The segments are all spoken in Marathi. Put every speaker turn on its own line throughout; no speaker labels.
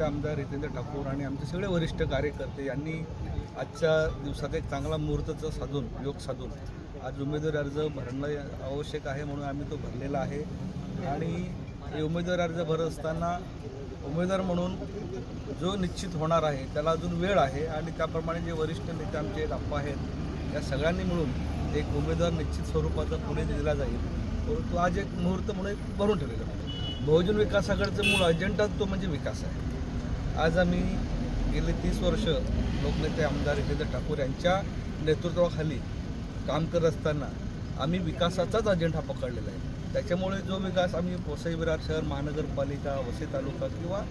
आमदार हितेंद्र ठाकूर आणि आमचे सगळे वरिष्ठ कार्यकर्ते यांनी आजच्या दिवसात एक चांगला मुहूर्ताचं साधून योग साधून आज उमेदवारी अर्ज भरणं आवश्यक आहे म्हणून आम्ही तो भरलेला आहे। आणि हे उमेदवारी अर्ज भरत असताना उमेदवार म्हणून जो निश्चित होणार आहे त्याला अजून वेळ आहे आणि त्याप्रमाणे जे वरिष्ठ नेते आमचे अप्पा आहेत त्या सगळ्यांनी मिळून एक उमेदवार निश्चित स्वरूपाचा पुढे दिला जाईल। परंतु आज एक मुहूर्त म्हणून भरून ठेवलेला आहे। बहुजन विकास आघाडीचं मूळ अजेंडा तो म्हणजे विकास आहे। आज आम्ही गेले 30 वर्ष लोकनेते आमदार हितेंद्र ठाकूर यांच्या नेतृत्वाखाली काम करत असताना आम्ही विकासाचाच अजेंडा पकडलेला आहे। त्याच्यामुळे जो विकास आम्ही वसई विरार शहर महानगरपालिका वसई तालुका किंवा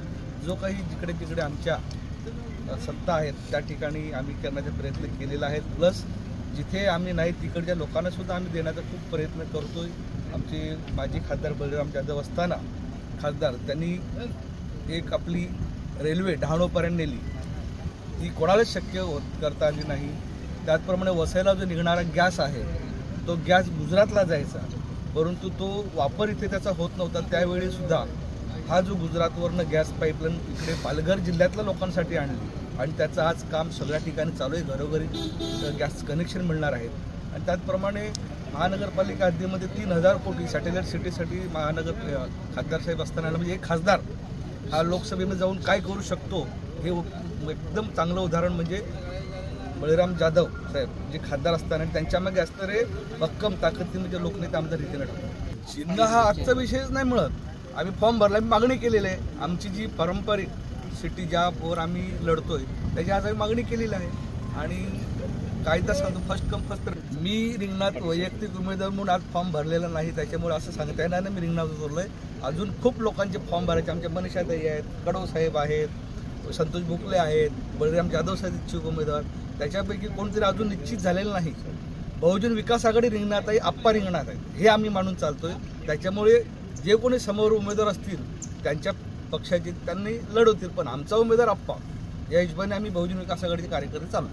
जो काही जिकडे जिकडे आमच्या सत्ता आहेत त्या ठिकाणी आम्ही करण्याचा प्रयत्न केलेला आहे। प्लस जिथे आम्ही नाही तिकडच्या लोकांनासुद्धा आम्ही देण्याचा खूप प्रयत्न करतोय। आमचे माजी खासदार बळीराम जाधव असताना खासदार त्यांनी एक आपली रेल्वे डहाणूपर्यंत नेली, ती कोणालाच शक्य करता आली नाही। त्याचप्रमाणे वसईला जो निघणारा गॅस आहे तो गॅस गुजरातला जायचा, परंतु तो वापर इथे त्याचा होत नव्हता। त्यावेळीसुद्धा हा जो गुजरातवरनं गॅस पाईपलाईन इकडे पालघर जिल्ह्यातल्या लोकांसाठी आणली आणि त्याचं आज काम सगळ्या ठिकाणी चालू आहे। घरोघरी गॅस कनेक्शन मिळणार आहेत। आणि त्याचप्रमाणे महानगरपालिका हद्दीमध्ये 3000 कोटी सॅटेलाईट सिटीसाठी महानगर खासदार साहेब असताना म्हणजे एक खासदार हा लोकसभेमध्ये जाऊन काय करू शकतो हे एकदम चांगलं उदाहरण म्हणजे बळीराम जाधव साहेब जे खासदार असताना त्यांच्यामागे असणारे भक्कम ताकद म्हणजे लोकनेते आमदार हितेंद्र ठाकूर। चिन्ह हा आजचा विषयच नाही मिळत। आम्ही फॉर्म भरला, आम्ही मागणी केलेली आहे। आमची जी पारंपरिक सिटी ज्यावर आम्ही लढतोय त्याची आज आम्ही मागणी केलेली आहे आणि कायदा सांगतो फर्स्ट कम फर्स्ट। मी रिंगणात वैयक्तिक उमेदवार म्हणून आज फॉर्म भरलेला नाही, त्याच्यामुळे असं सांगता येणार नाही मी रिंगणात उतरलोय। अजून खूप लोकांचे फॉर्म भरायचे, आमच्या मनीषाताई आहेत, कडव साहेब आहेत, संतोष भोकले आहेत, बळीराम जाधव साहेब इच्छुक उमेदवार, त्याच्यापैकी कोणतरी अजून निश्चित झालेलं नाही। बहुजन विकास आघाडी रिंगणात आहे, आप्पा रिंगणात आहे हे आम्ही मानून चालतोय। त्याच्यामुळे जे कोणी समोर उमेदवार असतील त्यांच्या पक्षाचे त्यांनी लढवतील, पण आमचा उमेदवार आप्पा या हिशोबाने आम्ही बहुजन विकास आघाडीचे कार्यकर्ते चालू।